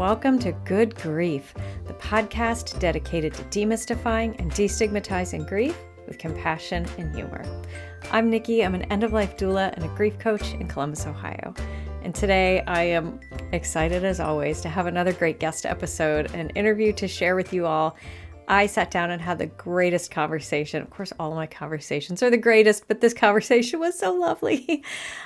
welcome to Good Grief, the podcast dedicated to demystifying and destigmatizing grief with compassion and humor. I'm Nikki. I'm an end-of-life doula and a grief coach in Columbus, Ohio. And today I am excited as always to have another great guest episode, an interview to share with you all. I sat down and had the greatest conversation. Of course, all of my conversations are the greatest, but this conversation was so lovely.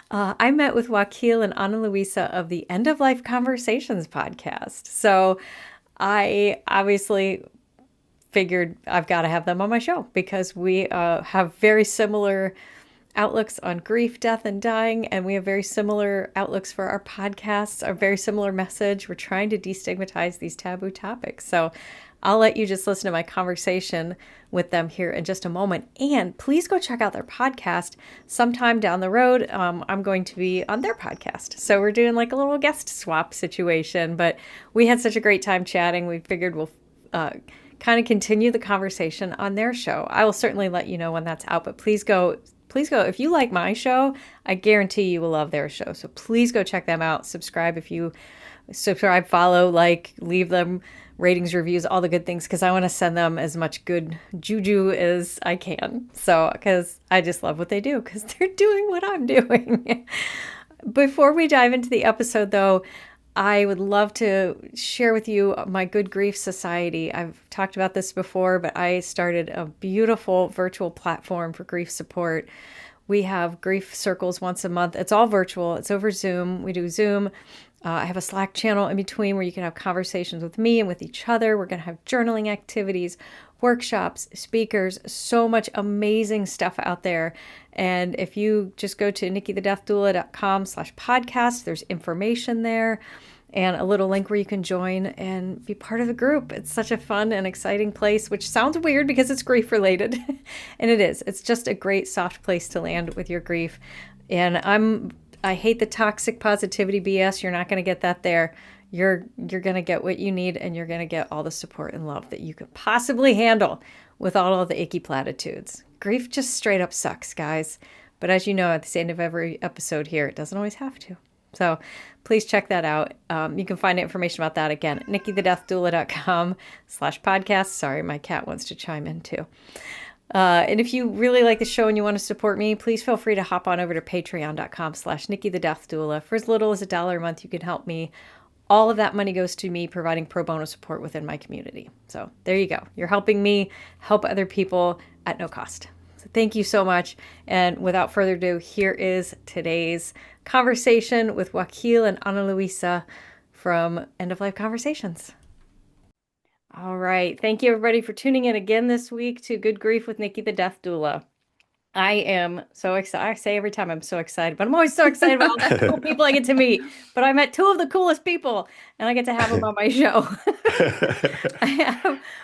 I met with Wakil and Ana Luisa of the End of Life Conversations podcast. So I obviously figured I've got to have them on my show because we have very similar outlooks on grief, death, and dying, and we have very similar outlooks for our podcasts, a very similar message. We're trying to destigmatize these taboo topics. So I'll let you just listen to my conversation with them here in just a moment. And please go check out their podcast. Sometime down the road, I'm going to be on their podcast. So we're doing like a little guest swap situation, but we had such a great time chatting. We figured we'll kind of continue the conversation on their show. I will certainly let you know when that's out, but please go. If you like my show, I guarantee you will love their show. So please go check them out. Subscribe, follow, like, leave them ratings, reviews, all the good things, because I want to send them as much good juju as I can. So, because I just love what they do, because they're doing what I'm doing. Before we dive into the episode, though, I would love to share with you my Good Grief Society. I've talked about this before, but I started a beautiful virtual platform for grief support. We have grief circles once a month. It's all virtual. It's over Zoom. We do Zoom. I have a Slack channel in between where you can have conversations with me and with each other. We're going to have journaling activities, workshops, speakers, so much amazing stuff out there. And if you just go to nikkithedeathdoula.com/podcast, there's information there and a little link where you can join and be part of the group. It's such a fun and exciting place, which sounds weird because it's grief related. And it is. It's just a great soft place to land with your grief. And I hate the toxic positivity BS. You're not going to get that there. You're going to get what you need, and you're going to get all the support and love that you could possibly handle with all of the icky platitudes. Grief just straight up sucks, guys. But as you know, at the end of every episode here, it doesn't always have to. So please check that out. You can find information about that again at nikkithedeathdoula.com/podcast. Sorry, my cat wants to chime in too. And if you really like the show and you want to support me, please feel free to hop on over to patreon.com/nikkithedeathdoula. For as little as $1 a month, you can help me. All of that money goes to me providing pro bono support within my community. So there you go. You're helping me help other people at no cost. So thank you so much. And without further ado, here is today's conversation with Wakil and Ana Luisa from End of Life Conversations. All right. Thank you, everybody, for tuning in again this week to Good Grief with Nikki the Death Doula. I am so excited. I say every time I'm so excited, but I'm always so excited about all the cool people I get to meet. But I met two of the coolest people, and I get to have them on my show.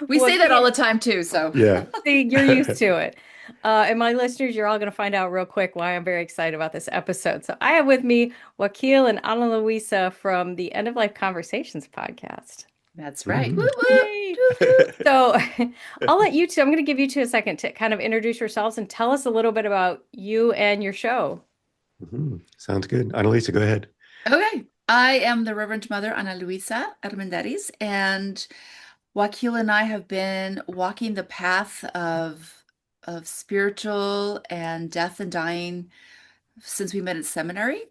We say that all the time, too. So yeah, see, you're used to it. And my listeners, you're all going to find out real quick why I'm very excited about this episode. So I have with me Wakil and Ana Luisa from the End of Life Conversations podcast. That's right. Mm-hmm. So I'll let you two, I'm going to give you two a second to kind of introduce yourselves and tell us a little bit about you and your show. Mm-hmm. Sounds good. Ana Luisa, go ahead. Okay. I am the Reverend Mother Ana Luisa Armendariz, and Wakil and I have been walking the path of spiritual and death and dying since we met at seminary.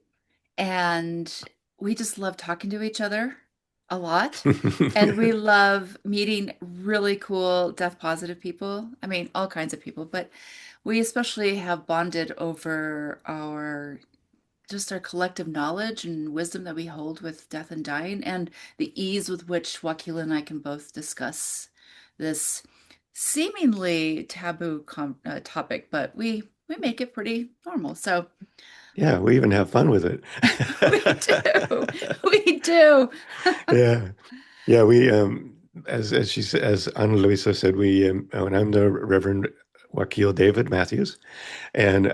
And we just love talking to each other a lot. And we love meeting really cool death positive people. I mean, all kinds of people, but we especially have bonded over our collective knowledge and wisdom that we hold with death and dying, and the ease with which Wakil and I can both discuss this seemingly taboo topic, but we make it pretty normal. So yeah, we even have fun with it. We do. Yeah. We as Ana Luisa said, and I'm the Reverend Wakil David Matthews, and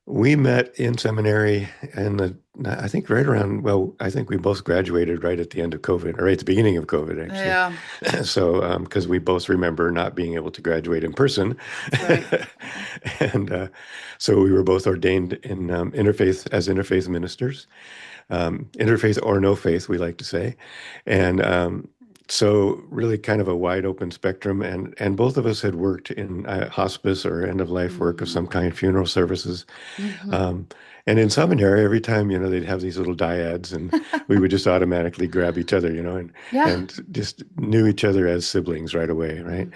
We met in seminary and I think right around, well, I think we both graduated right at the end of COVID, or right at the beginning of COVID, actually. Yeah, So, because we both remember not being able to graduate in person. that's right. And so we were both ordained in interfaith as interfaith ministers, interfaith or no faith, we like to say. And so really kind of a wide open spectrum. And both of us had worked in hospice or end of life work of Hmm. some kind, funeral services. Hmm. Um, and in seminary, every time, they'd have these little dyads and we would just automatically grab each other, Yeah. and just knew each other as siblings right away, right?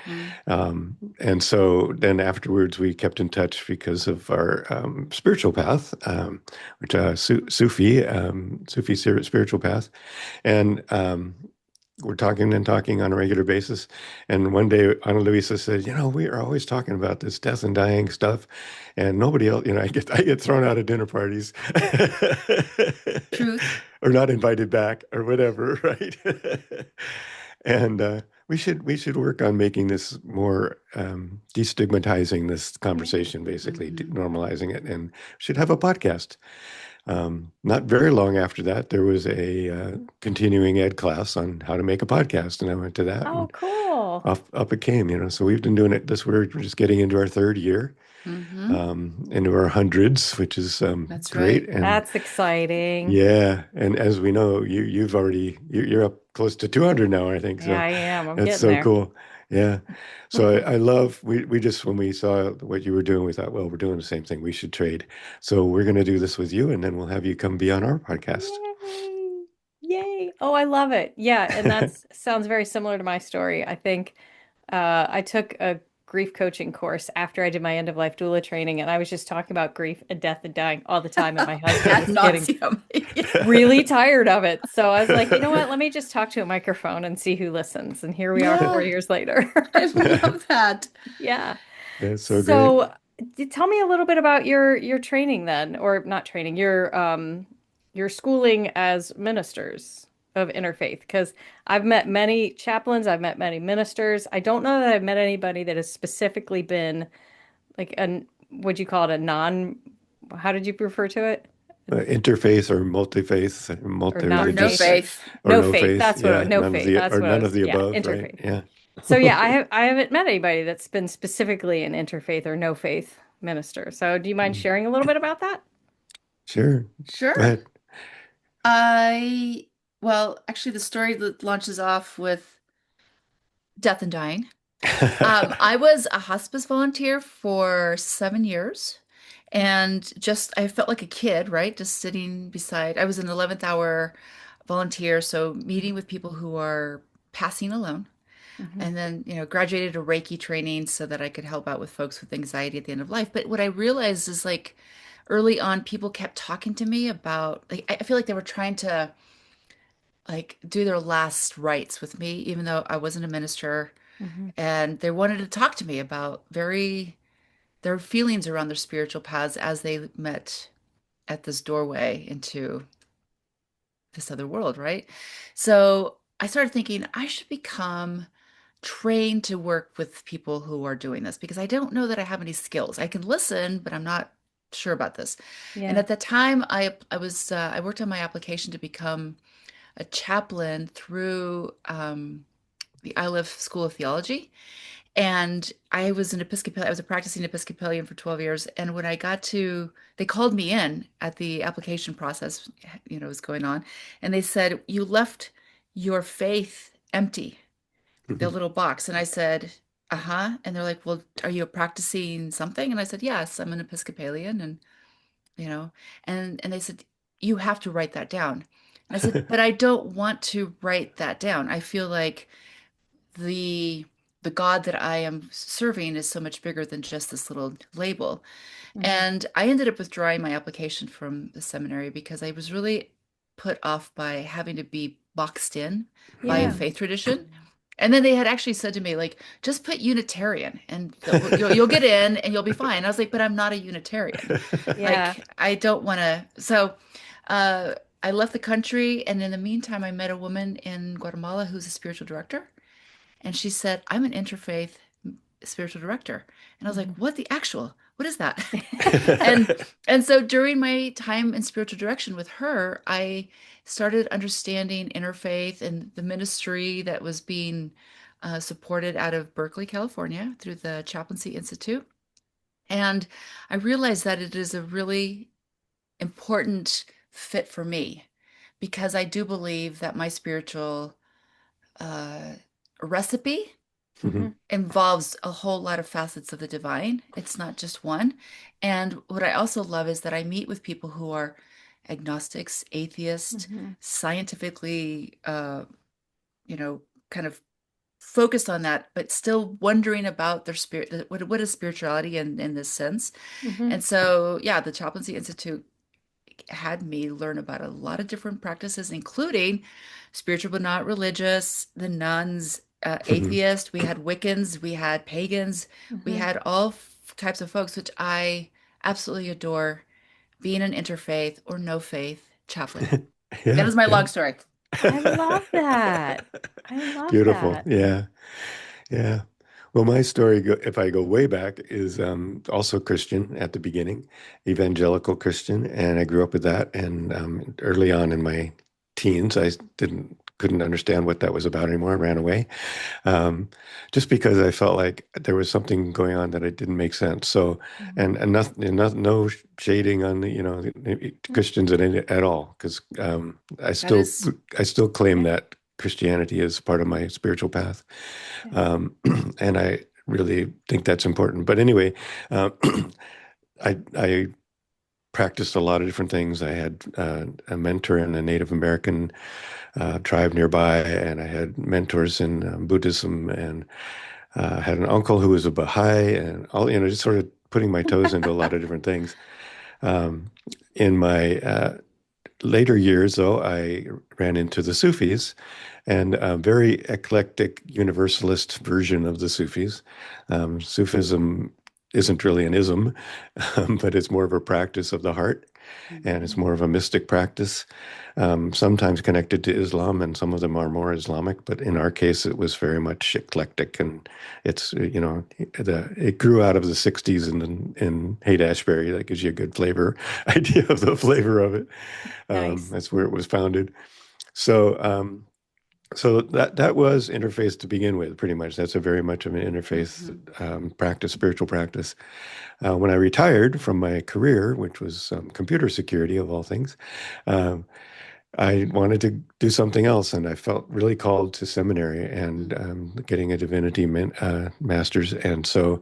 Hmm. And so then afterwards, we kept in touch because of our spiritual path, which Sufi spiritual path. And we're talking and talking on a regular basis. And one day, Ana Luisa said, we are always talking about this death and dying stuff. And nobody else, I get thrown out of dinner parties Truth. or not invited back or whatever, right? And we should work on making this more destigmatizing this conversation, basically Hmm. normalizing it, and should have a podcast. Not very long after that, there was a continuing ed class on how to make a podcast, and I went to that, Oh, and cool. up it came. So we've been doing it this. We're just getting into our third year, Hmm. into our hundreds, which is That's great. right. And That's exciting. yeah, and as we know, you're up close to 200 now, I think. Yeah, So I am. I'm that's getting so there. cool. Yeah. So I love we just when we saw what you were doing, we thought, well, we're doing the same thing. We should trade. So we're going to do this with you, and then we'll have you come be on our podcast. Yay. Yay. Oh, I love it. Yeah, and that's sounds very similar to my story. I think I took a grief coaching course after I did my end of life doula training, and I was just talking about grief and death and dying all the time, and my husband Ad was getting nauseum. really tired of it. So I was like, you know what? Let me just talk to a microphone and see who listens. And here we are Yeah, 4 years later. I love that. Yeah. That's so great. So tell me a little bit about your training then, or not training, your schooling as ministers of interfaith. Because I've met many chaplains, I've met many ministers. I don't know that I've met anybody that has specifically been like an would you call it a non, how did you refer to it? Interfaith or multi-faith, Or Or not no faith or faith. or no no faith. faith. That's what Yeah, no faith. That's what I none of was, the yeah, above, right? interfaith. Yeah. So yeah, I haven't met anybody that's been specifically an interfaith or no faith minister. So do you mind sharing a little bit about that? Sure. Go Sure. ahead. I, well, actually, the story that launches off with death and dying. I was a hospice volunteer for 7 years and just I felt like a kid, right? Just sitting beside, I was an 11th hour volunteer, so meeting with people who are passing alone. Hmm. And then, graduated a Reiki training so that I could help out with folks with anxiety at the end of life. But what I realized is like early on, people kept talking to me about, like, I feel like they were trying to like do their last rites with me, even though I wasn't a minister. Hmm. And they wanted to talk to me about their feelings around their spiritual paths as they met at this doorway into this other world, right? So I started thinking I should become trained to work with people who are doing this because I don't know that I have any skills. I can listen, but I'm not sure about this. And Yeah. at the time, I worked on my application to become a chaplain through the Iliff School of Theology. And I was an Episcopalian, I was a practicing Episcopalian for 12 years. And when I got to, they called me in at the application process, was going on. And they said, you left your faith empty, the little box. And I said, uh-huh. And they're like, well, are you practicing something? And I said, yes, I'm an Episcopalian. And, you know, and they said, you have to write that down. And I said, but I don't want to write that down. I feel like the the God that I am serving is so much bigger than just this little label. Hmm. And I ended up withdrawing my application from the seminary because I was really put off by having to be boxed in by a Yeah. faith tradition. And then they had actually said to me, like, just put Unitarian and you'll get in and you'll be fine. I was like, but I'm not a Unitarian. Yeah. Like, I don't want to. So, uh, I left the country. And in the meantime, I met a woman in Guatemala who's a spiritual director. And she said, I'm an interfaith spiritual director. And I was like, Hmm. what the actual? what is that? And and so during my time in spiritual direction with her, I started understanding interfaith and the ministry that was being supported out of Berkeley, California, through the Chaplaincy Institute. And I realized that it is a really important fit for me because I do believe that my spiritual uh, recipe Mhm. involves a whole lot of facets of the divine. It's not just one. And what I also love is that I meet with people who are agnostics, atheists, Hmm. scientifically, you know, kind of focused on that, but still wondering about their spirit. What is spirituality in this sense? Hmm. And so, yeah, the Chaplaincy Institute had me learn about a lot of different practices, including spiritual but not religious, the nuns, Mhm. atheist. We had Wiccans, we had pagans, we Hmm. had all types of folks, which I absolutely adore. Being an interfaith or no faith chaplain. That Yeah, is my yeah. long story. I love that. I love Beautiful. that. Yeah. Yeah. Well, my story, if I go way back, is also Christian at the beginning, evangelical Christian, and I grew up with that. And early on in my teens, I couldn't understand what that was about anymore. I ran away, um, just because I felt like there was something going on that it didn't make sense. So, Mhm. and nothing, no shading on the Christians at all, because That is, I still claim Yeah. that Christianity is part of my spiritual path. Yeah. Um, and I really think that's important. But anyway, uh, I practiced a lot of different things. I had a mentor in a Native American tribe nearby, and I had mentors in Buddhism, and had an uncle who was a Baha'i, and all just sort of putting my toes into a lot of different things. Um, in my later years, though, I ran into the Sufis and a very eclectic universalist version of the Sufis. Sufism isn't really an ism, but it's more of a practice of the heart, and it's mhm, more of a mystic practice, sometimes connected to Islam, and some of them are more Islamic. But in our case, it was very much eclectic, and it grew out of the '60s in Haight-Ashbury. That gives you a good flavor idea of the flavor of it. Nice. That's where it was founded. So, so that was interfaith to begin with, pretty much. That's a very much of an interfaith mhm, practice, spiritual practice. When I retired from my career, which was computer security of all things, um, I wanted to do something else, and I felt really called to seminary and mhm, getting a divinity master's. And so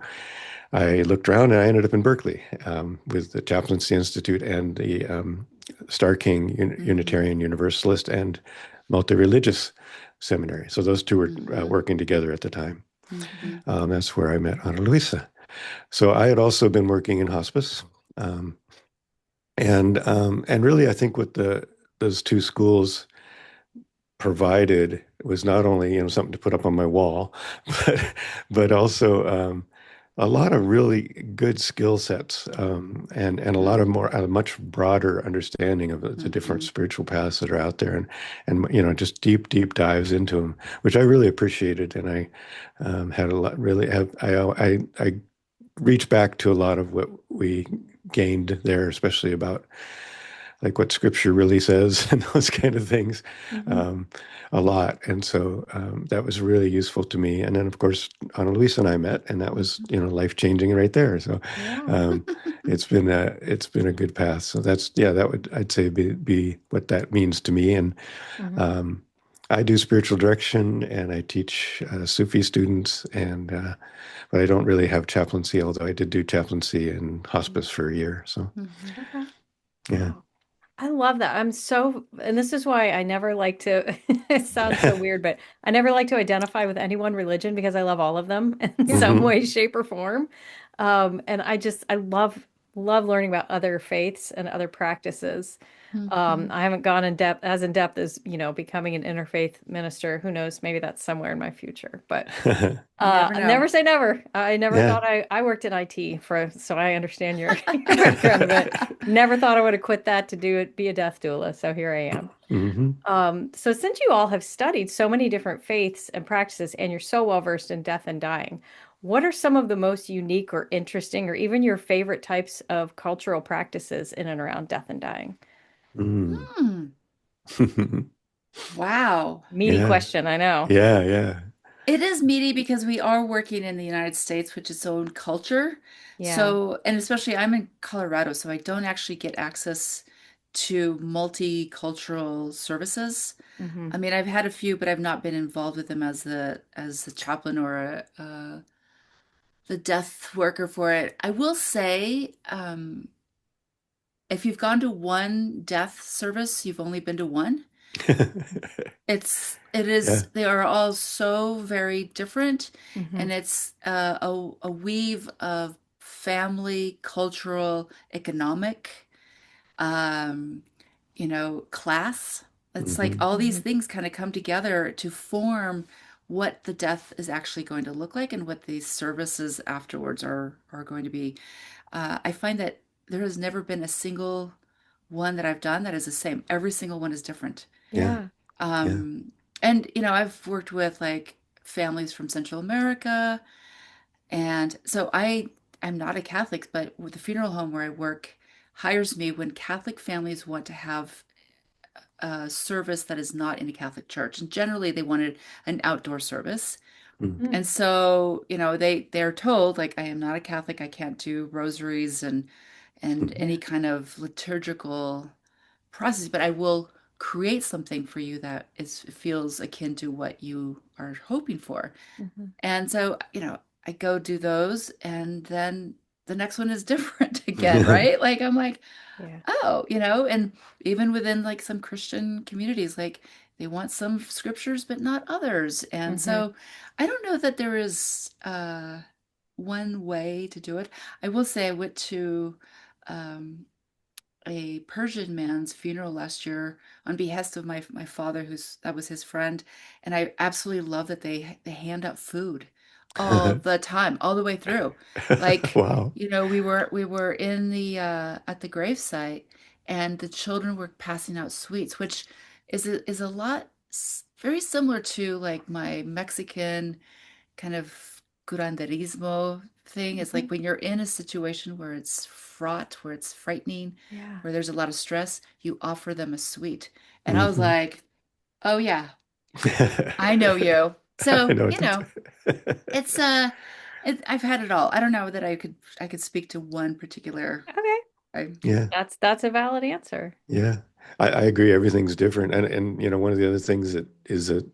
I looked around, and I ended up in Berkeley with the Chaplaincy Institute and the Star King mhm, Unitarian Universalist and multi-religious seminary. So those two were mhm, working together at the time. mhm, That's where I met Ana Luisa. So I had also been working in hospice, um, and really, I think what the those two schools provided was not only something to put up on my wall, but also a lot of really good skill sets, and a lot of more a much broader understanding of the different mhm, spiritual paths that are out there, and just deep dives into them, which I really appreciated, and I had a lot really have I reach back to a lot of what we gained there, especially about like what scripture really says and those kind of things, Hmm. um, a lot. And so that was really useful to me. And then, of course, Ana Luisa and I met, and that was, mhm. life changing right there. So Yeah. um, it's been a good path. So that's, yeah, that would, I'd say, be what that means to me. And Hmm. um, I do spiritual direction, and I teach Sufi students, but I don't really have chaplaincy, although I did do chaplaincy in hospice for a year. So Mhm. Okay. yeah. Wow. I love that. And this is why I never like to, it sounds so weird, but I never like to identify with any one religion because I love all of them in Yeah. some Hmm. way, shape, or form. And I love learning about other faiths and other practices. Mhm. I haven't gone in depth as, becoming an interfaith minister. Who knows? Maybe that's somewhere in my future, but You never know. never say never. I never Yeah. thought I worked in IT so I understand your your background a bit. Never thought I would have quit that to be a death doula. So here I am. Hmm. So since you all have studied so many different faiths and practices and you're so well versed in death and dying, What are some of the most unique or interesting, or even your favorite types of cultural practices in and around death and dying? Mm. Hmm. Wow. Meaty Yeah. question, I know. Yeah. Yeah. It is meaty because we are working in the United States, which is its own culture. Yeah. So, and especially I'm in Colorado, so I don't actually get access to multicultural services. Hmm. I mean, I've had a few, but I've not been involved with them as the chaplain or the death worker for it. I will say, if you've gone to one death service, you've only been to one. It Yeah. is, they are all so very different, Hmm. and it's a weave of family, cultural, economic, um, class. It's like Hmm. all these Hmm. things kind of come together to form what the death is actually going to look like and what these services afterwards are going to be. I find that there has never been a single one that I've done that is the same. Every single one is different. Yeah. Yeah. Yeah. Um, and I've worked with like families from Central America, and so I am not a Catholic, but with the funeral home where I work hires me when Catholic families want to have a service that is not in a Catholic church. And generally they wanted an outdoor service. Mm. And so, they're told like I am not a Catholic, I can't do rosaries and Yeah. any kind of liturgical process, but I will create something for you that is feels akin to what you are hoping for. Hmm. And so, I go do those, and then the next one is different again, right? Like I'm like, Yeah. oh, and even within like some Christian communities, like they want some scriptures but not others. And Hmm. so I don't know that there is one way to do it. I will say I went to um a Persian man's funeral last year on behest of my father, who's that was his friend, and I absolutely love that they hand out food all the time, all the way through. Like, Wow. we were in the at the gravesite, and the children were passing out sweets, which is a lot very similar to like my Mexican kind of curanderismo thing. Is Hmm. like when you're in a situation where it's fraught, where it's frightening, Yeah. where there's a lot of stress, you offer them a sweet. And I was Hmm. like, oh yeah, I know you. I So, know it's it's I've had it all. I don't know that I could speak to one particular. Okay. I, yeah. That's a valid answer. Yeah. I agree. Everything's different. And one of the other things that is that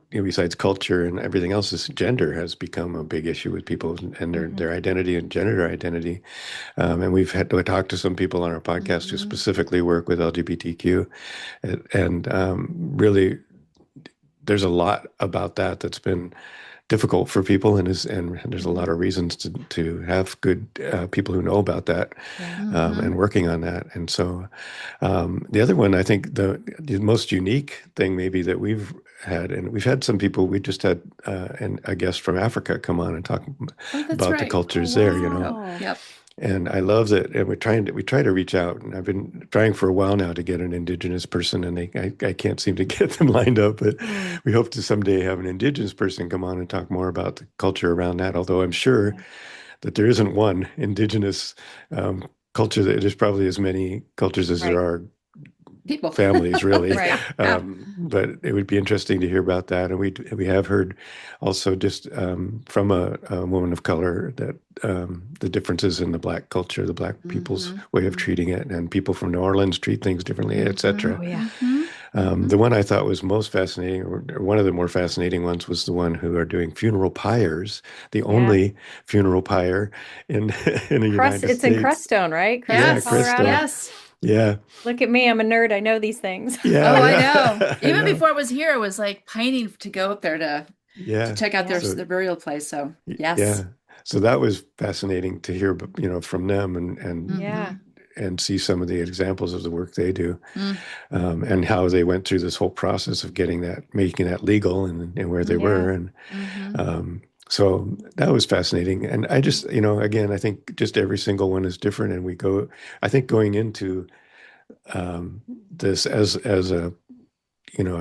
besides culture and everything else, is gender has become a big issue with people and Hmm. their identity and gender identity. And we've had to talk to some people on our podcast who Mhm. specifically work with LGBTQ, and really, there's a lot about that that's been difficult for people, and there's a Hmm. lot of reasons to have good people who know about that, Yeah. and Mhm. working on that. And so the other one, I think the most unique thing maybe that we've had, and we've had some people, we just had a guest from Africa come on and talk Oh, that's about the right. Oh, cultures there, Oh, wow. yep. and I love that. And we try to reach out, and I've been trying for a while now to get an indigenous person, and I can't seem to get them lined up, but Hmm. we hope to someday have an indigenous person come on and talk more about the culture around that. Although I'm sure Yeah. that there isn't one indigenous culture, that there's probably as many cultures as there Right. are People. families, really. Right. Yeah. But it would be interesting to hear about that. And we have heard also just from a woman of color that the differences in the Black culture, the Black people's Mhm. way of treating Mhm. it, and people from New Orleans treat things differently, Mhm. etc. Oh, yeah. Mhm. The Mhm. one I thought was most fascinating, or one of the more fascinating ones, was the one who are doing funeral pyres, the Yeah. only funeral pyre in in the United It's in States. Crestone, right? Crestone, Yeah, Yes. Crystal. Colorado. Yes. Yeah, Look at me. I'm a nerd. I know these things. yeah, Oh, I know. yeah. I Even know. before I was here, I was like pining to go up there to Yeah. check out their Yeah. So their burial place. So yes. yeah. So that was fascinating to hear, from them, Yeah. and see some of the examples of the work they do, Mm-hmm. and how they went through this whole process of making that legal, and where they Yeah. were. And Mm-hmm. um, so that was fascinating. And I just, again, I think just every single one is different. And I think going into this as a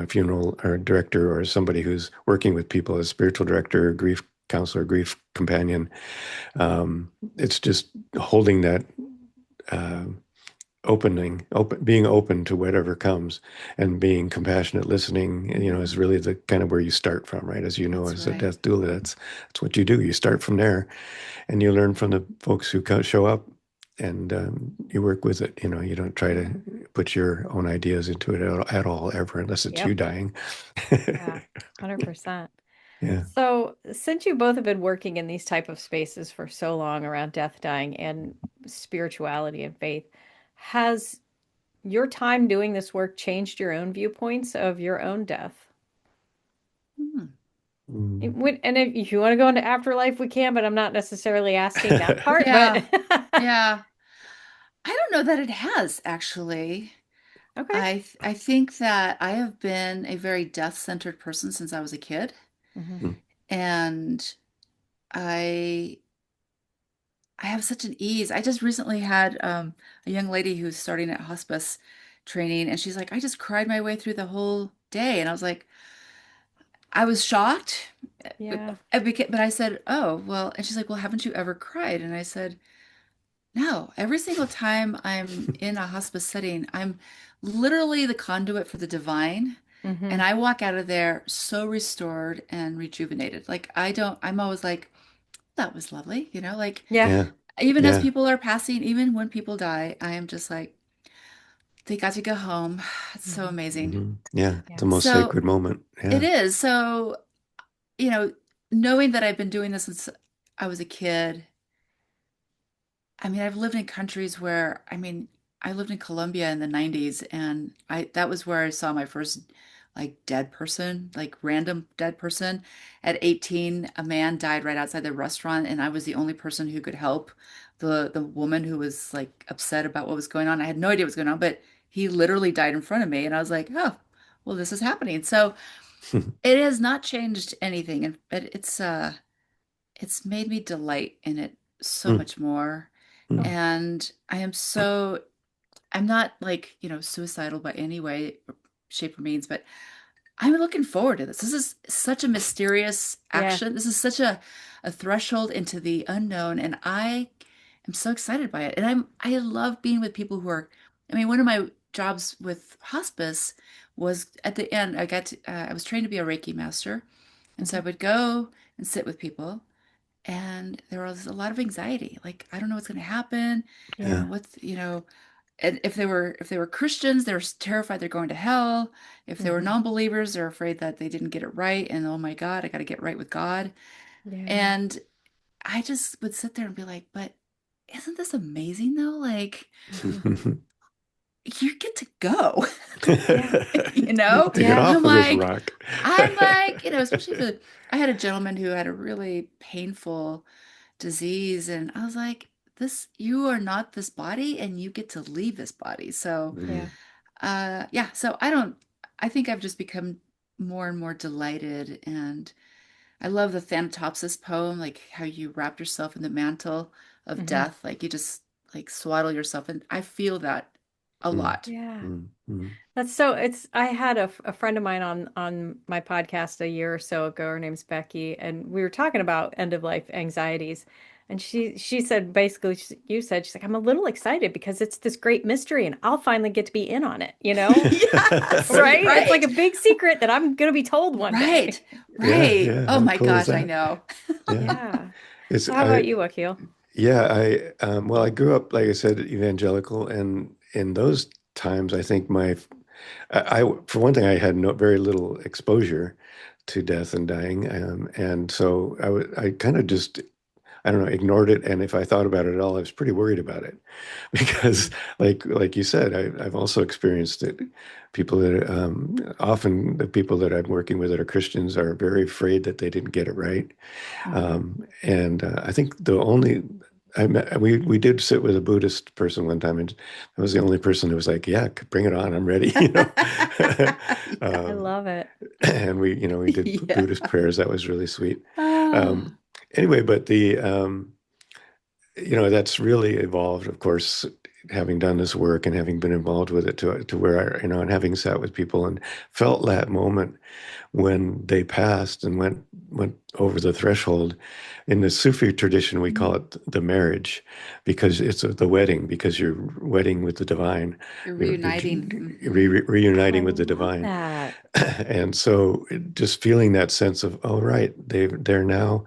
funeral or director, or somebody who's working with people as spiritual director or grief counselor, grief companion. It's just holding that uh, being open to whatever comes, and being compassionate, listening, is really the kind of where you start from, right? As you know, That's as a right. death doula, that's what you do. You start from there, and you learn from the folks who show up, and you work with it. You don't try to put your own ideas into it at all, ever, unless it's you Yep. dying. Yeah. 100%. Yeah. So, since you both have been working in these type of spaces for so long around death, dying, and spirituality and faith, has your time doing this work changed your own viewpoints of your own death? Hmm. Mm. And if you want to go into afterlife, we can, but I'm not necessarily asking that part. But Yeah. Yeah. I don't know that it has actually. okay. I think that I have been a very death-centered person since I was a kid, Hmm. Mm. and I I have such an ease. I just recently had a young lady who's starting at hospice training, and she's like, I just cried my way through the whole day, and I was like, I was shocked, Yeah. but I said, oh well, and she's like, well, haven't you ever cried? And I said, no, every single time I'm in a hospice setting, I'm literally the conduit for the divine. And Hmm. I walk out of there so restored and rejuvenated. Like, I'm always like, that was lovely. Like, Yeah. Yeah. even as Yeah. people are passing, even when people die, I am just like, they got to go home. It's so Hmm. amazing. Yeah. It's the Yeah. most So sacred moment. it Yeah. is. So, you know, knowing that I've been doing this since I was a kid, I mean, I've lived in countries where, I mean, I lived in Colombia in the 90s, and I that was where I saw my first like dead person, like random dead person. At 18, a man died right outside the restaurant, and I was the only person who could help the woman who was like upset about what was going on. I had no idea what was going on, but he literally died in front of me, and I was like, "Oh, well, this is happening." So, it has not changed anything, and it's made me delight in it so Mm. much more. Mm. Oh, And I'm not like, suicidal by any way, shape, or means, but I'm looking forward to this. This is such a mysterious yeah. action. This is such a threshold into the unknown, and I am so excited by it. And I love being with people who are, I mean, one of my jobs with hospice was at the end, I was trained to be a Reiki master. And so I Hmm. would go and sit with people, and there was a lot of anxiety. Like, I don't know what's going to happen. Yeah. And if they were Christians, they're terrified they're going to hell. If they were Hmm. non-believers, they're afraid that they didn't get it right, and oh my God, I got to get right with God. Yeah. And I just would sit there and be like, but isn't this amazing though? Like, Hmm. you get to go, Yeah. you know? To get Yeah. I'm off of this like, rock. I'm like, especially for I had a gentleman who had a really painful disease, and I was like, this, you are not this body, and you get to leave this body. So, Yeah. Mm. yeah, so I think I've just become more and more delighted, and I love the Thanatopsis poem, like how you wrap yourself in the mantle of Hmm. death, like you just like swaddle yourself, and I feel that a Mm. lot. Yeah. Mm. Mm. That's so it's I had a friend of mine on my podcast a year or so ago. Her name's Becky, and we were talking about end of life anxieties. And she said basically you said she's like, I'm a little excited because it's this great mystery and I'll finally get to be in on it, you know? Yes, Right? It's like right, a big secret that I'm gonna be told one right, day. Yeah, right. yeah. Oh How my cool is gosh, I that? know. Yeah. Yeah. It's So how I about you, Akil? Yeah, well, I grew up, like I said, evangelical, and in those times, I think for one thing, I had very little exposure to death and dying, and so I kind of just, I don't know, ignored it, and if I thought about it at all, I was pretty worried about it, because, Mhm. like you said, I've also experienced it. People that often the people that I'm working with that are Christians are very afraid that they didn't get it right. Hmm. And I think we did sit with a Buddhist person one time, and I was the only person who was like, "Yeah, bring it on, I'm ready," Yeah, I um, love it. and we did yeah. Buddhist prayers. That was really sweet. Oh, Anyway, but that's really evolved, of course. having done this work and having been involved with it to where I, and having sat with people and felt that moment when they passed and went over the threshold. In the Sufi tradition, we call Mhm. it the marriage because it's the wedding, because you're wedding with the divine. You're You're reuniting. Hmm. Oh, I reuniting with the love divine. that. And so just feeling that sense of, oh, right, they're now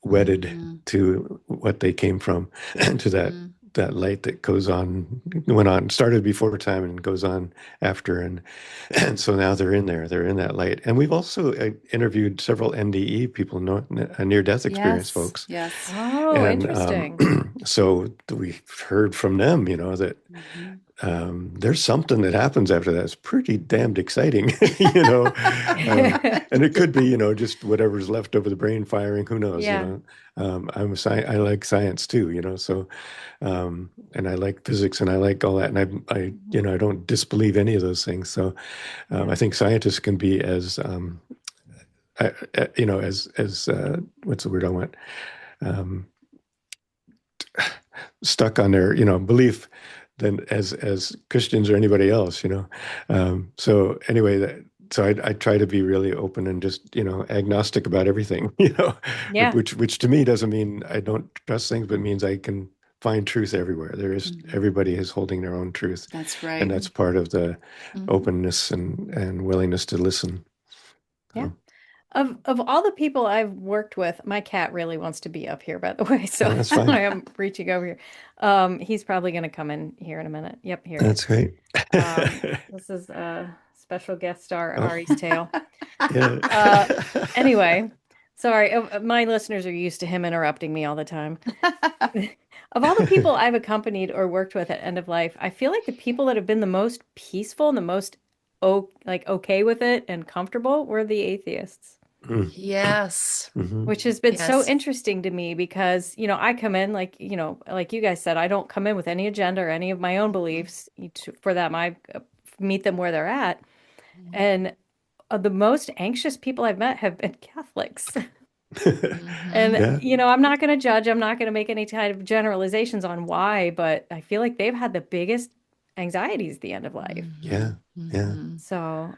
wedded Hmm. to what they came from, and to Hmm. that light that goes on, went on, started before time and goes on after, and so now they're in that light. And we've also interviewed several NDE people, near death experience Yes, folks, yes. Oh, and interesting. so we heard from them, that Hmm. there's something that happens after that. It's pretty damned exciting, you know. And it could be, just whatever's left over the brain firing. Who knows, Yeah, I like science too, so, and I like physics and I like all that. And mhm, I don't disbelieve any of those things. So, I yeah, think scientists can be as, as, what's the word I want? Um, Stuck on their belief than as Christians or anybody else. So anyway, I try to be really open and just agnostic about everything. yeah, Which to me doesn't mean I don't trust things, but means I can find truth everywhere. Hmm. Everybody is holding their own truth, That's and right. that's part of the Hmm. openness and willingness to listen. yeah. So, Of all the people I've worked with, my cat really wants to be up here, by the way, so oh, that's I fine. am reaching over here. He's probably going to come in here in a minute. Yep, here he is. That's great. This is a special guest star, Oh, Ari's Tale. yeah. Uh, anyway, sorry, my listeners are used to him interrupting me all the time. Of all the people I've accompanied or worked with at end of life, I feel like the people that have been the most peaceful and the most okay with it and comfortable were the atheists, Mm. Yes. Hmm. which has been so Yes. interesting to me because, I come in like you guys said, I don't come in with any agenda or any of my own Mhm. beliefs for them. I meet them where they're at. Mhm. And the most anxious people I've met have been Catholics. Mhm. And, Yeah. I'm not going to judge. I'm not going to make any kind of generalizations on why, but I feel like they've had the biggest anxieties at the end of life. Yeah. Mhm. Yeah. Mhm. So,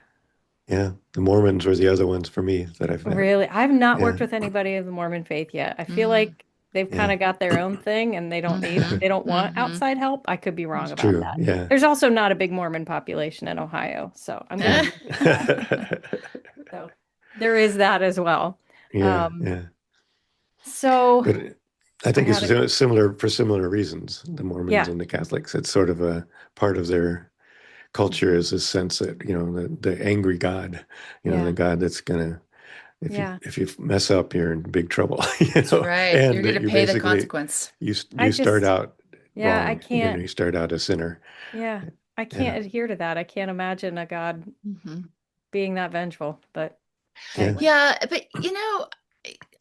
Yeah. The Mormons were the other ones for me that I've met. really, I've not Yeah. worked with anybody of the Mormon faith yet. I feel Mhm. like they've kind Yeah. of got their own thing and Mhm. they don't want Mhm. outside help. I could be wrong It's about true. that. Yeah. There's also not a big Mormon population in Ohio, so I'm going to Yeah. leave it at that. So, there is that as well. Yeah. Um, Yeah. so But I I think it's had a, similar for similar reasons, the Mormons yeah, and the Catholics. It's sort of a part of their culture Mhm. is this sense that, the angry God, the yeah, God that's gonna, yeah. if you mess up, you're in big trouble, That's right. You're and going that to you're pay the basically, consequence. I you start just, out yeah, I wrong, can't, you start out a sinner. yeah, I Yeah. can't adhere to that. I can't imagine a God Mhm. being that vengeful. But Yeah. anyway, Yeah, but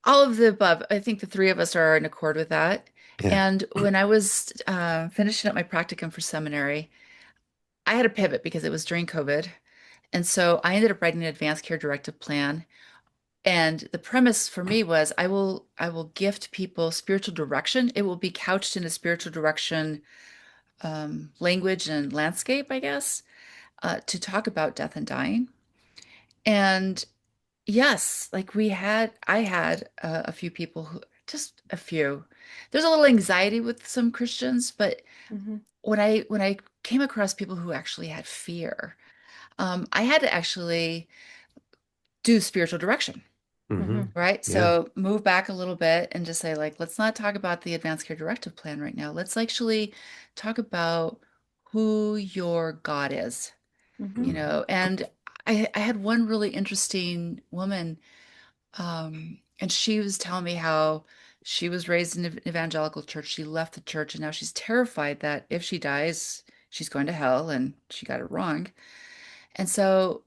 all of the above, I think the three of us are in accord with that. Yeah. And when I was finishing up my practicum for seminary, I had a pivot because it was during COVID. And so I ended up writing an advanced care directive plan. And the premise for me was I will gift people spiritual direction. It will be couched in a spiritual direction language and landscape, I guess, to talk about death and dying. And yes, like I had a few people who, just a few. There's a little anxiety with some Christians, but hmm when I came across people who actually had fear, I had to actually do spiritual direction, Hmm. right? Yeah. So move back a little bit and just say, like, let's not talk about the advanced care directive plan right now. Let's actually talk about who your God is, hmm And I had one really interesting woman. And she was telling me how she was raised in an evangelical church. She left the church and now she's terrified that if she dies, she's going to hell and she got it wrong. And so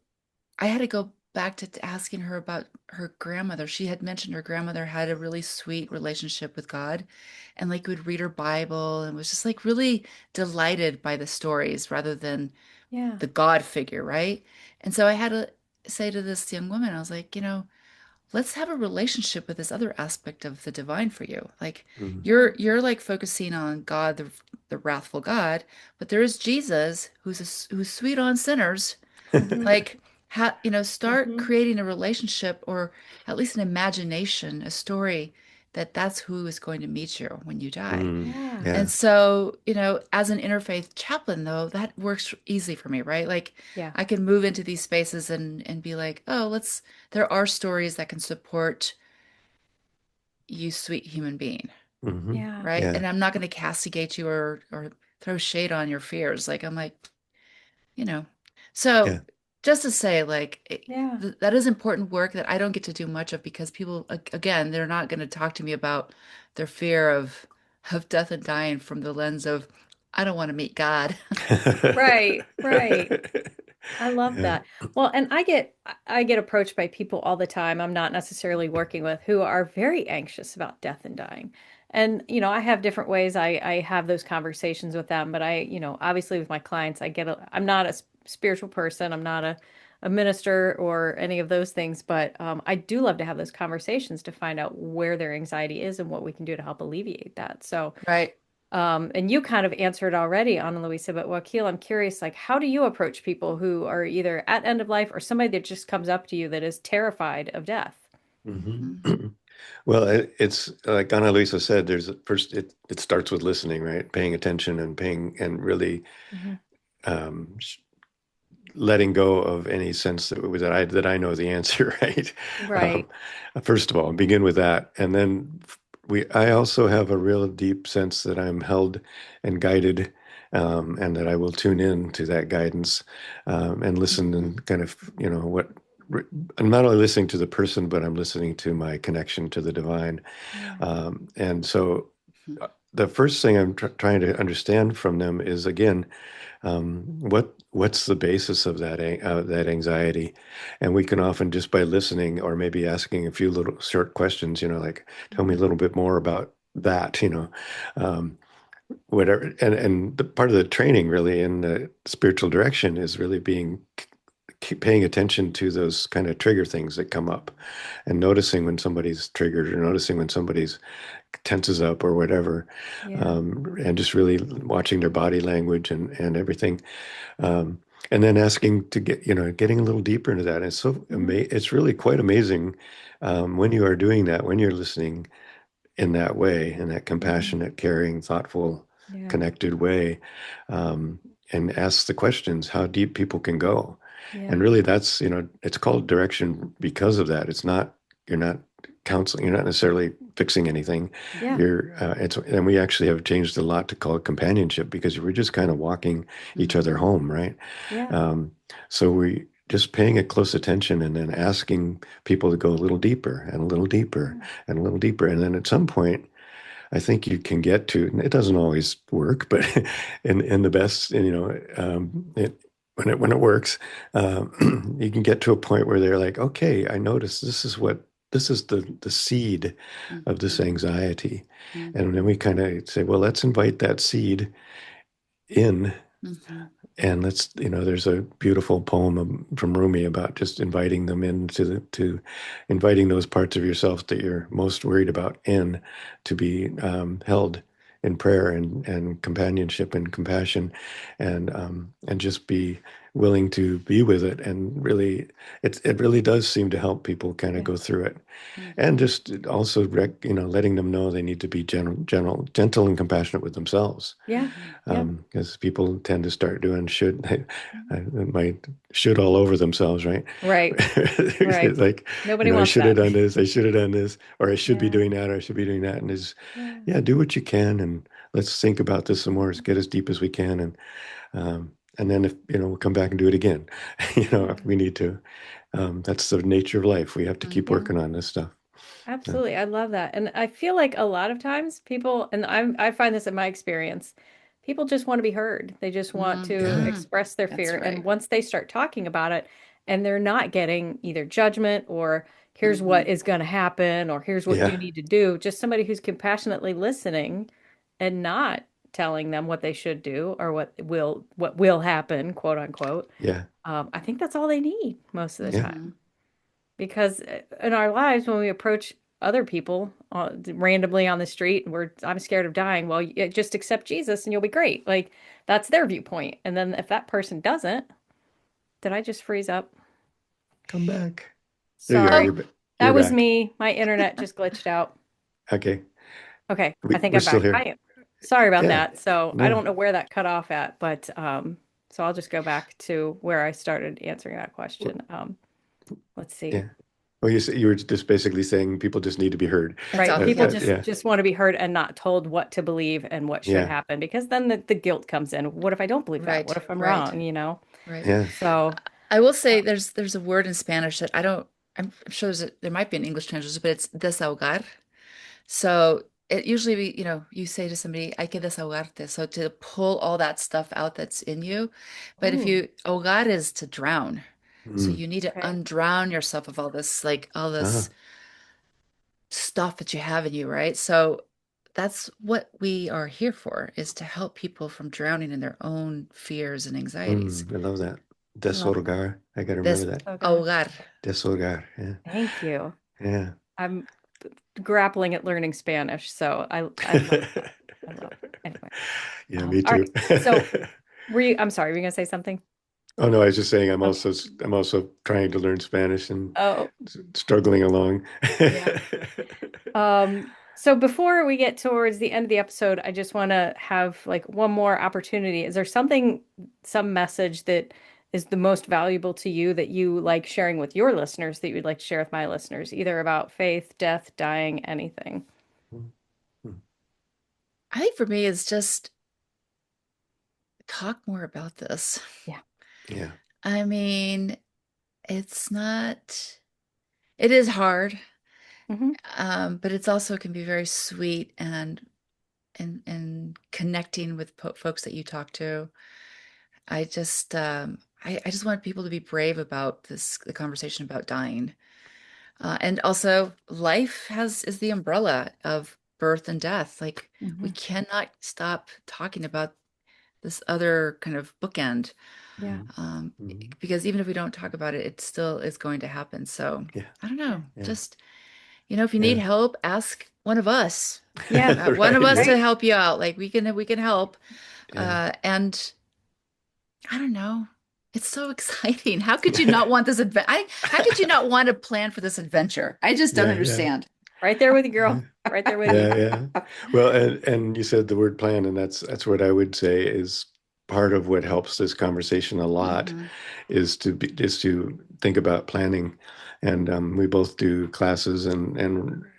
I had to go back to asking her about her grandmother. She had mentioned her grandmother had a really sweet relationship with God and like would read her Bible and was just like really delighted by the stories rather than yeah, the God figure, right? And so I had to say to this young woman, I was like, let's have a relationship with this other aspect of the divine for you. Like Mhm. you're like focusing on God, the wrathful God, but there is Jesus who's sweet on sinners. Hmm. Like start Hmm. creating a relationship or at least an imagination, a story that that's who is going to meet you when you die. Mm. Yeah. And Yeah. so, as an interfaith chaplain, though, that works easy for me, right? Like Yeah. I can move into these spaces and be like, oh, there are stories that can support you, sweet human being, Hmm. Yeah. right? Yeah. And I'm not going to castigate you or throw shade on your fears. Like I'm like, you know. So Yeah. just to say, like, Yeah. that is important work that I don't get to do much of because people, again, they're not going to talk to me about their fear of death and dying from the lens of, I don't want to meet God. Right. Right. I love Yeah. that. Well, and I get approached by people all the time I'm not necessarily working with who are very anxious about death and dying. And, I have different ways I have those conversations with them, but obviously with my clients, I'm not a spiritual person. I'm not a minister or any of those things, but I do love to have those conversations to find out where their anxiety is and what we can do to help alleviate that. So, Right. and you kind of answered already, Ana Luisa, but Wakil, I'm curious, like, how do you approach people who are either at end of life or somebody that just comes up to you that is terrified of death? Hmm. Mhm. Well, it's like Ana Luisa said, first it starts with listening, right? Paying attention and paying and really Hmm. um, letting go of any sense that I know the answer, right? Um, Right. First of all, begin with that, and then I also have a real deep sense that I'm held and guided, and that I will tune in to that guidance, and listen Mhm. and kind of what. I'm not only listening to the person, but I'm listening to my connection to the divine. Yeah. And so Mhm. the first thing I'm trying to understand from them is again, what's the basis of that anxiety? And we can often just by listening or maybe asking a few little short questions, like tell me a Mhm. little bit more about that, um, whatever. And the part of the training really in the spiritual direction is really keep paying attention to those kind of trigger things that come up and noticing when somebody's triggered or noticing when somebody's tenses up or whatever, Yeah. and just really watching their body language and everything, um, and then asking to getting a little deeper into that. And Hmm. it's really quite amazing, when you are doing that, when you're listening in that way, in that Hmm. compassionate, caring, thoughtful, Yeah. connected way, um, and ask the questions how deep people can go. And Yeah. really, that's, it's called direction because of that. You're not counseling, you're not necessarily fixing anything. Yeah. And we actually have changed a lot to call it companionship because we're just kind of walking each other Mhm. home, right? Yeah. Um, so we just paying a close attention and then asking people to go a little deeper and a little deeper Yeah. and a little deeper. And then at some point, I think you can get to, and it doesn't always work, but in the best, when it works, you can get to a point where they're like, okay, I notice this is the seed of this Mhm. anxiety. And then Mhm. we kind of say, well, let's invite that seed in. Mhm. And there's a beautiful poem from Rumi about just inviting them into to inviting those parts of yourself that you're most worried about in to be held in prayer and companionship and compassion, and just be willing to be with it. And really, it really does seem to help people kind of Yeah. go through it. And Mhm. just also letting them know they need to be gentle and compassionate with themselves, Yeah. Mhm. Yeah. because people tend to start doing Mhm. might should all over themselves, right? Right. Right. Like, Nobody I wants should have that. done this, I should have done this, or I should be Yeah. doing that, or I should be doing that. And is, Yeah. yeah, do what you can, and let's think about this some more. Let's get as deep as we can, and then if we'll come back and do it again, Yeah. if we need to. That's the nature of life. We have to keep Yeah. Mhm. working on this stuff. So, Absolutely. I love that. And I feel like a lot of times people, and I find this in my experience, people just want to be heard. They just want to yeah, Mhm. express their That's fear. And right. once they start talking about it and they're not getting either judgment or here's what Mhm. is going to happen or here's what you yeah, need to do, just somebody who's compassionately listening and not telling them what they should do or what will happen, quote unquote. yeah, I think that's all they need most of the yeah. time. Mhm. because in our lives, when we approach other people randomly on the street, I'm scared of dying. Well, just accept Jesus and you'll be great. Like that's their viewpoint. And then if that person doesn't, did I just freeze up? Come back. There you are. Sorry. Oh, You're That was back. me. My internet just glitched out. Okay. Okay, I think We're I'm still back. here. Sorry about Yeah. that. So I No. don't know where that cut off at, but so I'll just go back to where I started answering that question. Let's see. Yeah. Well, you were just basically saying people just need to be heard. that's Right. all. People Yeah. just Yeah. just want to be heard and not told what to believe and what should Yeah. happen because then the guilt comes in. What if I don't believe that? What Right. if I'm Right. wrong, you know? Right. Yeah. So, I will say there's a word in Spanish that I don't. I'm sure there might be an English translation, but it's desahogar. So it usually you say to somebody, "Hay que desahogarte," so to pull all that stuff out that's in you. But if ooh, you ahogar is to drown, so Mm. you need to okay. undrown yourself of all this all this Ah. stuff that you have in you, right? So that's what we are here for, is to help people from drowning in their own fears and anxieties. I love that. I love that. Desolgar. I got to remember that. So good. Desahogar. Desolgar. Yeah. Thank you. Yeah. I'm grappling at learning Spanish, so I love that. I love it. Anyway. Yeah, me All right. too. So I'm sorry, were you gonna say something? Oh no, I was just saying Okay. I'm also trying to learn Spanish and Oh, struggling along. yeah. So before we get towards the end of the episode, I just want to have like one more opportunity. Is there some message that is the most valuable to you that you like sharing with your listeners that you would like to share with my listeners, either about faith, death, dying, anything? I think for me, it's just talk more about this. Yeah. Yeah. I mean, it's not, it is hard, Hmm. but it's also can be very sweet and connecting with folks that you talk to. I just want people to be brave about the conversation about dying. And also life is the umbrella of birth and death. Like we Hmm. cannot stop talking about this other kind of bookend. Yeah. Um, Mhm. because even if we don't talk about it, it still is going to happen. So Yeah. I don't Yeah. know, Yeah. just, if you need Yeah. help, ask one of us, Yeah. one of Right. us Yeah. to Right. help you out. Like we can help. Yeah. And I don't know. It's so exciting. How could you not want this how could you not want to plan for this adventure? I just don't Yeah. Yeah. understand. Right there with you, Yeah. girl. Right there with you. Yeah, yeah. Well, and you said the word plan, and that's what I would say is part of what helps this conversation a lot Hmm. is to think about planning. And we both do classes and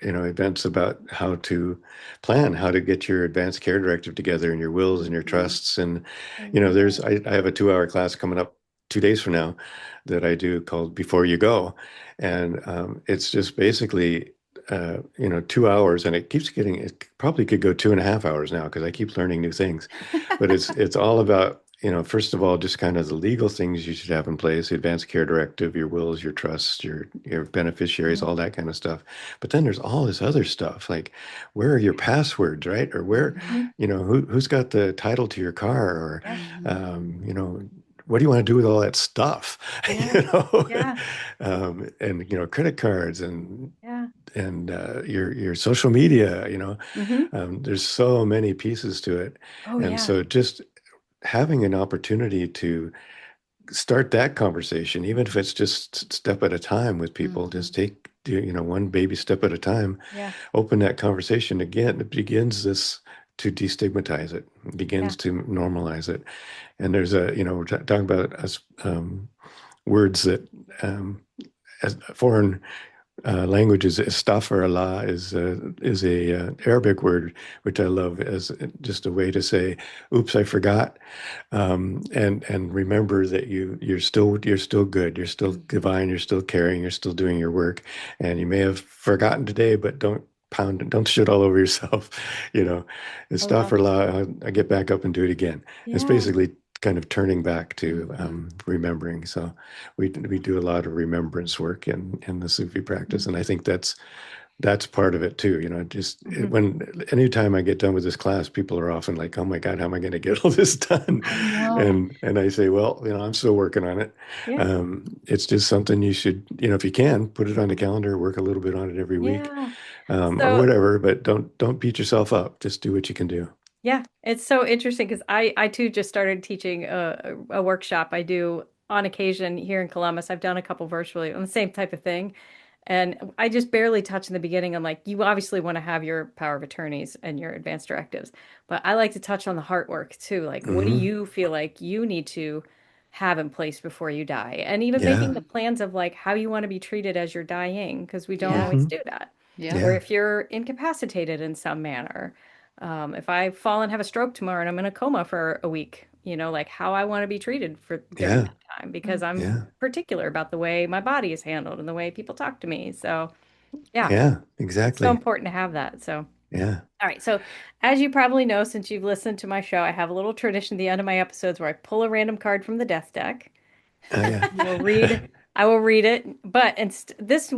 events about how to plan, how to get your advanced care directive together and your wills and your Hmm. trusts. And I love there's it. I have a 2 hour class coming up 2 days from now that I do called Before You Go, and it's just basically 2 hours, and it probably could go 2.5 hours now because I keep learning new things. But it's all about, first of all, just kind of the legal things you should have in place, the advanced care directive, your wills, your trusts, your beneficiaries, Mhm. all that kind of stuff. But then there's all this other stuff, like where are your passwords, right? Or where, Hmm. who's got the title to your car, or Yeah. Hmm. um, you know, what do you want to do with all that stuff? Yeah. You know, Yeah. and credit cards Yeah. and your social media, Hmm. there's so many pieces to it. Oh And yeah. so just having an opportunity to start that conversation, even if it's just step at a time with people, Hmm. just one baby step at a time, Yeah. open that conversation again. It begins this to destigmatize it, Yeah. begins to normalize it. And there's we're talking about us, words that, as foreign languages. Astaghfirullah is a Arabic word which I love as just a way to say, "Oops, I forgot," and remember that you're still good, you're still Hmm. divine, you're still caring, you're still doing your work, and you may have forgotten today, but don't shit all over yourself. You know, I love it. Astaghfirullah, I get back up and do it again. It's Yeah. basically kind of turning back to Hmm. remembering. So we do a lot of remembrance work in the Sufi practice, and I think that's that's part of it too. Just Mhm. when anytime I get done with this class, people are often like, "Oh my God, how am I going to get all this done?" I know. And I say, "Well, I'm still working on it. Yeah. It's just something you should, if you can, put it on the calendar, work a little bit on it every week, Yeah. or So whatever. But don't beat yourself up. Just do what you can do." yeah, it's so interesting because I too just started teaching a workshop I do on occasion here in Columbus. I've done a couple virtually on the same type of thing. And I just barely touch in the beginning. I'm like, you obviously want to have your power of attorneys and your advanced directives, but I like to touch on the heart work too. Like, what do Hmm. you feel like you need to have in place before you die? And even making Yeah. the plans of like how you want to be treated as you're dying, because we don't Yeah. always Hmm. do that. Yeah. Or Yeah. if you're incapacitated in some manner. If I fall and have a stroke tomorrow and I'm in a coma for a week, like how I want to be treated for during Yeah. that time, because I'm Yeah. particular about the way my body is handled and the way people talk to me. So, yeah, Yeah. it's so Exactly. important to have that. So, Yeah. all right. So, as you probably know, since you've listened to my show, I have a little tradition at the end of my episodes where I pull a random card from the death deck. Oh yeah. We'll read. I will read it, but this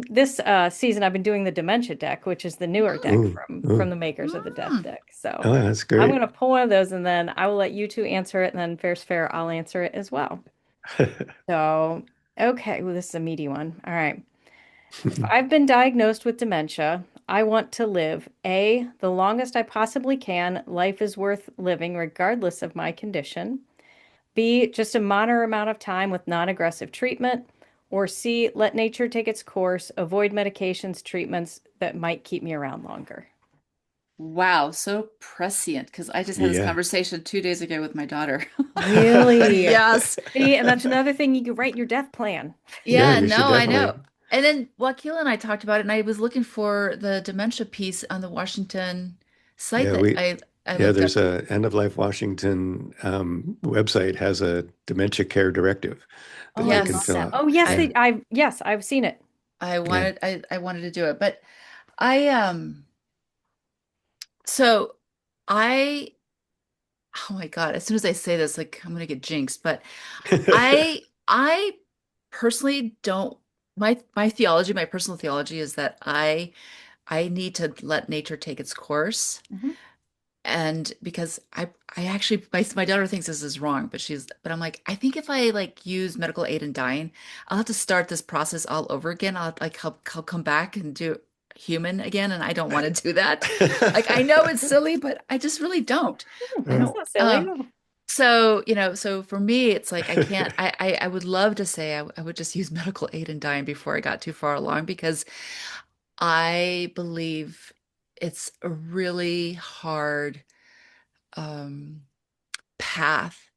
season I've been doing the dementia deck, which is the newer deck Ooh. from Ooh. the makers of the death Mm. deck. So Oh, that's I'm great. gonna pull one of those, and then I will let you two answer it, and then fair's fair, I'll answer it as well. So okay, well this is a meaty one. All right. If I've been diagnosed with dementia, I want to live A, the longest I possibly can. Life is worth living regardless of my condition. B, just a moderate amount of time with non-aggressive treatment. Or C, let nature take its course, avoid medications, treatments that might keep me around longer. Wow, so prescient. Because I just had this Yeah. conversation 2 days ago with my daughter. Really? Yes. See, and that's another thing you could write in your death plan. Yeah, Yeah, you should no, I know. definitely. And then Wakil and I talked about it, and I was looking for the dementia piece on the Washington site Yeah, that we I yeah, looked up. there's a End of Life Washington website has a dementia care directive that Oh, I you can love Yes, fill that. out. Oh, yes, I Yeah. I've seen it. Yeah. I wanted to do it, but I so I oh my God, as soon as I say this, like I'm gonna get jinxed, but I personally don't my theology, my personal theology is that I need to let nature take its course. Mhm. And because I actually my daughter thinks this is wrong, but I'm like, I think if I like use medical aid in dying, I'll have to start this process all over again. I'll come back and do human again, and I don't want to do that. Like I know it's silly, but I just really don't. I That's don't not silly. No. so, so for me, it's like I can't, I would love to say I would just use medical aid in dying before I got too far along because I believe it's a really hard um, path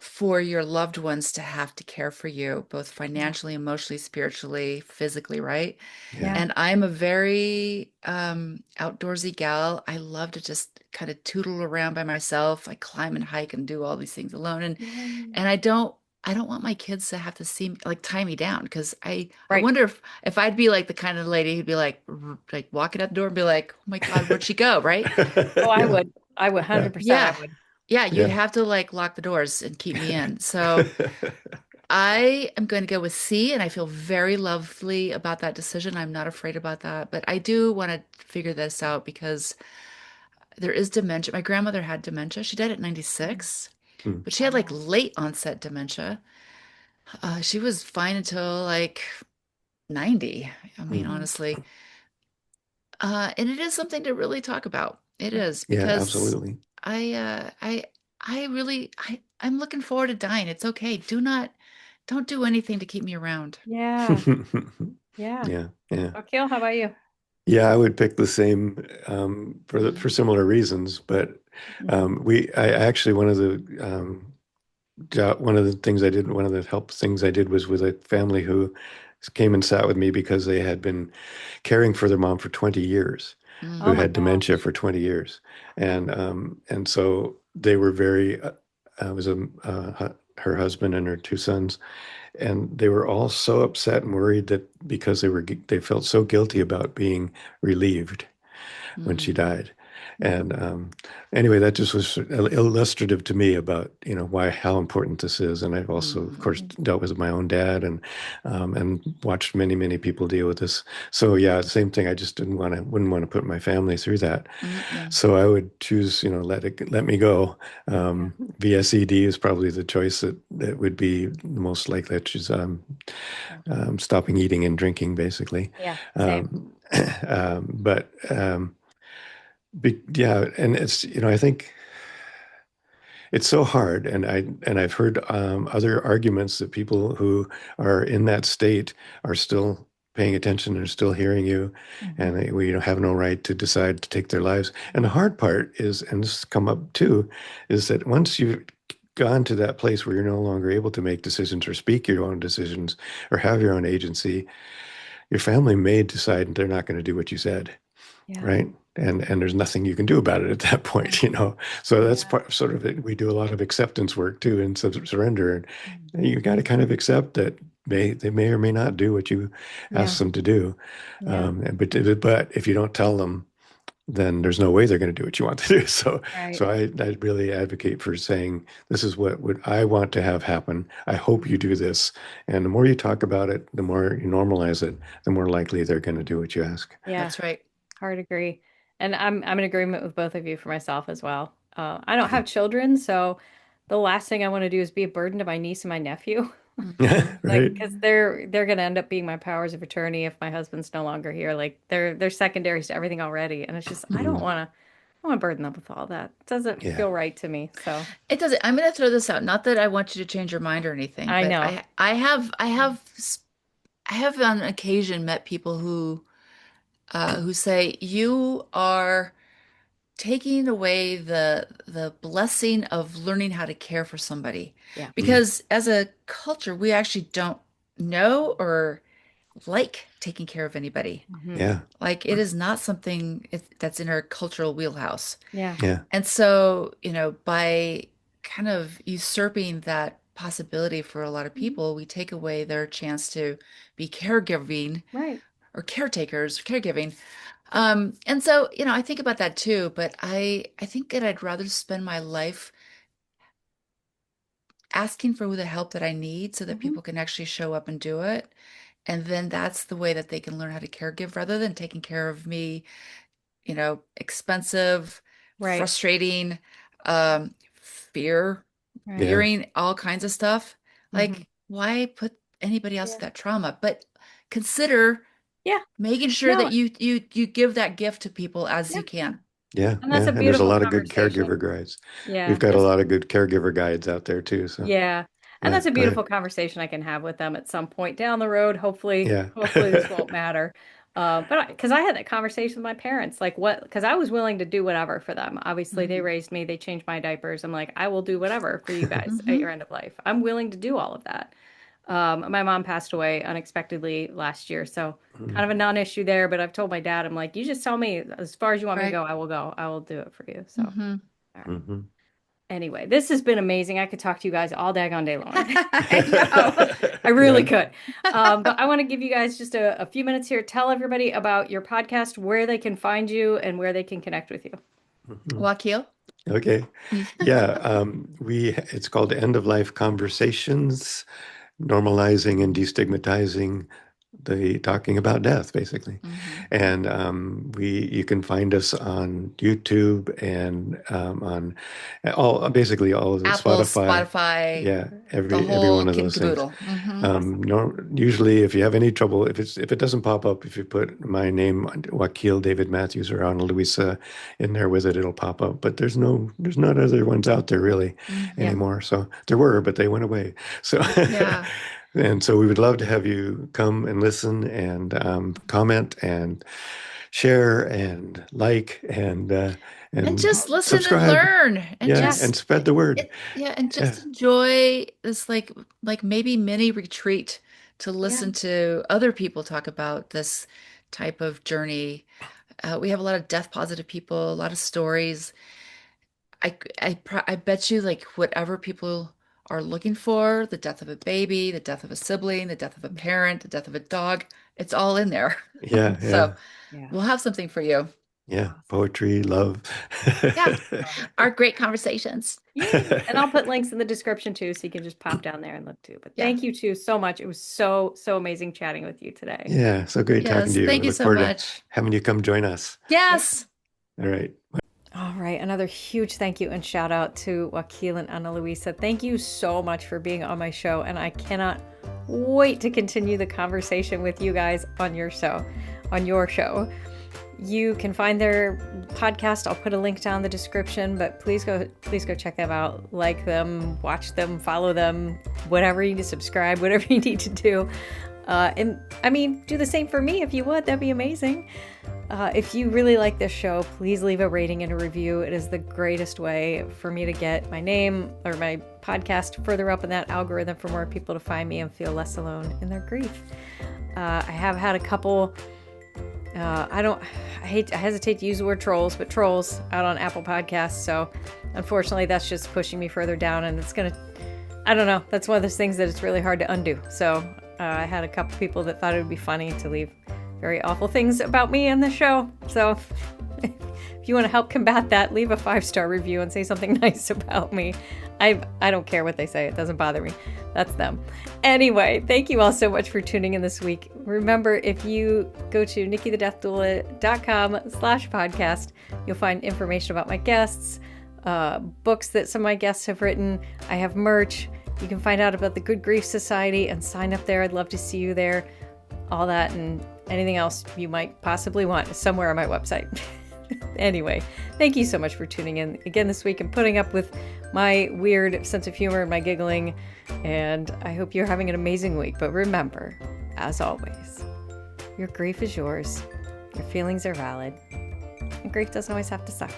for your loved ones to have to care for you, both Yeah. financially, emotionally, spiritually, physically, right? Yeah. Yeah. And I'm a very outdoorsy gal. I love to just kind of tootle around by myself. I climb and hike and do all these things alone. Yeah. And I don't want my kids to have to see me, like tie me down because I Right. wonder if I'd be like the kind of lady who'd be like walking out the door and be like, oh my God, where'd she go? Right? Oh, I Yeah. would. I would Yeah. 100% I Yeah. would. Yeah, you'd Yeah. have to like lock the doors and keep me in. So I am going to go with C, and I feel very lovely about that decision. I'm not afraid about that, but I do want to figure this out because there is dementia. My grandmother had dementia. She died at 96, Hmm. but she had like Wow. late onset dementia. She was fine until like 90. I mean, Mhm. honestly. And it is something to really talk about. It Yeah. is Yeah, because absolutely. I really I'm looking forward to dying. It's okay. Don't do anything to keep me around. Yeah. Yeah. Yeah. Yeah. Akil, how about you? Yeah, I would pick the same for Mm, similar reasons, but Mhm. I actually one of the things I did, one of the help things I did was with a family who came and sat with me because they had been caring for their mom for 20 years, who Oh mm, my had dementia gosh. for 20 years. And so they were very, it was her husband and her two sons, and they were all so upset and worried that because they felt so guilty about being relieved when she mm, died. And anyway, that just was illustrative to me about, why how important this is. And I've also, of course, Mhm. dealt with my own dad and watched many, many people deal with this. So yeah, same thing. I just wouldn't want to put my family through that. Mm-mm. So I would choose, let me go. Yeah. VSED is probably the choice that would be the most likely. I choose Yeah. stopping eating and drinking, basically. Yeah. Same. Um, but yeah, and it's, I think it's so hard, and I've heard other arguments that people who are in that state are still paying attention and are still hearing you, Hmm. and we have no right to decide to take their lives. And the hard part is, and this has come up too, is that once you've gone to that place where you're no longer able to make decisions or speak your own decisions or have your own agency, your family may decide they're not going to do what you said, Yeah. right? And there's nothing you can do about it at that Yeah. point. So that's Yeah. part sort of it. We do a lot of acceptance work too and surrender. Mm. And you got to kind of accept that they may or may not do what you Yeah. ask them to do. Yeah. But if you don't tell them, then there's no way they're going to do what you want to do. So Right. so I really advocate for saying this is what would I want to have happen. I hope you do this. And the more you talk about it, the more you normalize it, the more likely they're going to do what you ask. Yeah. That's right. Hard agree. And I'm in agreement with both of you for myself as well. I don't Yeah. have children, so the last thing I want to do is be a burden to my niece and my nephew. Hmm. Like, Right. because they're gonna end up being my powers of attorney if my husband's no longer here. Like they're secondaries to everything already. And it's just Mhm. I don't want to burden them with all that. It doesn't Yeah. feel right to me. So It doesn't. I'm going to throw this out. Not that I want you to change your mind or anything, I but know. I have on occasion met people who say you are taking away the blessing of learning how to care for somebody, Yeah. Mm. because as a culture we actually don't know or like taking care of anybody. Hmm. Yeah. Like it is not something that's in our cultural wheelhouse. Yeah. Yeah. And so, by kind of usurping that possibility for a lot of Mhm. people, we take away their chance to be caregiving Right. or caretakers, caregiving. And so, I think about that too, but I think that I'd rather spend my life asking for the help that I need so that Hmm. people can actually show up and do it. And then that's the way that they can learn how to caregive rather than taking care of me, expensive, Right. frustrating, fear, Right. Yeah. fearing all kinds of stuff. Hmm. Like, why put anybody else Yeah. through that trauma? But consider Yeah. making sure that No. you give that gift to people as Yeah. you can. Yeah. And that's Yeah. a And there's a beautiful lot of good conversation. caregiver guides. We've Yeah. got a That's lot of good caregiver guides out there too. So Yeah. And yeah, that's a go beautiful ahead. conversation I can have with them at some point down the road. Hopefully, Yeah. hopefully this won't matter. But because I had that conversation with my parents, like what, because I was willing to do whatever for them. Obviously, they Mhm. raised me, they changed my diapers. I'm like, I will do whatever for you guys at your Mhm. end of life. I'm willing to do all of that. My mom passed away unexpectedly last year, so kind Mm. of a non-issue there. But I've told my dad, I'm like, you just tell me as far as you want me to Right. go, I will go. I will do it for you. So, all Mhm. right. Mhm. Anyway, this has been amazing. I could talk to you guys all daggone day long. I know. I really Yeah. could. But I want to give you guys just a few minutes here. Tell everybody about your podcast, where they can find you, and where they can connect with you. Mhm. Wakil. Okay. Yeah. It's called End of Life Conversations, normalizing and destigmatizing the talking about death, basically. Mhm. And you can find us on YouTube and on basically all of the Apple, Spotify. Spotify, Yeah, the every whole one of kit and those things. caboodle. Hmm. Awesome. No, usually, if you have any trouble, if it doesn't pop up, if you put my name, Wakil David Matthews or Ana Luisa, in there with it, it'll pop up. But there's not other ones out there really Yeah. Hmm. anymore. So there were, but they went away. So Yeah. and so we would love to have you come and listen and comment and share and like And and just listen and subscribe. learn and Yeah, Yeah. and just spread the word. yeah, and Yeah. just enjoy this like maybe mini retreat to Yeah. listen to other people talk about this type of journey. We have a lot of death positive people, a lot of stories. I bet you like whatever people are looking for, the death of a baby, the death of a sibling, the death of a parent, the death of a dog, it's all in there. Yeah, So yeah. Yeah. we'll have something for you. Yeah. Poetry, love. Yeah. Our great conversations. Yay. And I'll put links in the description too, so you can just pop down there and look too. But Yeah. thank you too so much. It was so amazing chatting with you today. Yeah. So great talking Yes. to you. I Thank you look so forward to much. having you come join us. Yes. All right. All right. Another huge thank you and shout out to Joaquin and Ana Luisa. Thank you so much for being on my show. And I cannot wait to continue the conversation with you guys on your show. You can find their podcast. I'll put a link down in the description, but please go check them out. Like them, watch them, follow them, whatever you need to subscribe, whatever you need to do. And I mean, do the same for me if you would. That'd be amazing. If you really like this show, please leave a rating and a review. It is the greatest way for me to get my name or my podcast further up in that algorithm for more people to find me and feel less alone in their grief. I have had a couple, I hesitate to use the word trolls, but trolls out on Apple Podcasts. So unfortunately, that's just pushing me further down, and I don't know. That's one of those things that it's really hard to undo. So I had a couple people that thought it would be funny to leave very awful things about me in the show. So if you want to help combat that, leave a 5-star review and say something nice about me. I don't care what they say. It doesn't bother me. That's them. Anyway, thank you all so much for tuning in this week. Remember, if you go to nikkithedeathdoula.com/podcast, you'll find information about my guests, books that some of my guests have written. I have merch. You can find out about the Good Grief Society and sign up there. I'd love to see you there. All that and anything else you might possibly want is somewhere on my website. Anyway, thank you so much for tuning in again this week and putting up with my weird sense of humor and my giggling. And I hope you're having an amazing week. But remember, as always, your grief is yours. Your feelings are valid. And grief doesn't always have to suck.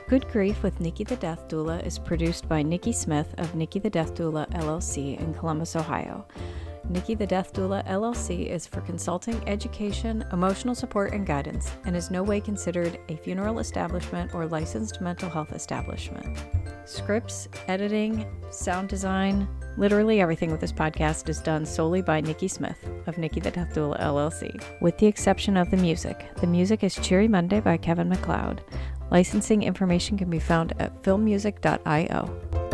Good Grief with Nikki the Death Doula is produced by Nikki Smith of Nikki the Death Doula LLC in Columbus, Ohio. Nikki the Death Doula LLC is for consulting, education, emotional support, and guidance, and is no way considered a funeral establishment or licensed mental health establishment. Scripts, editing, sound design, literally everything with this podcast is done solely by Nikki Smith of Nikki the Death Doula LLC, with the exception of the music. The music is Cheery Monday by Kevin MacLeod. Licensing information can be found at filmmusic.io.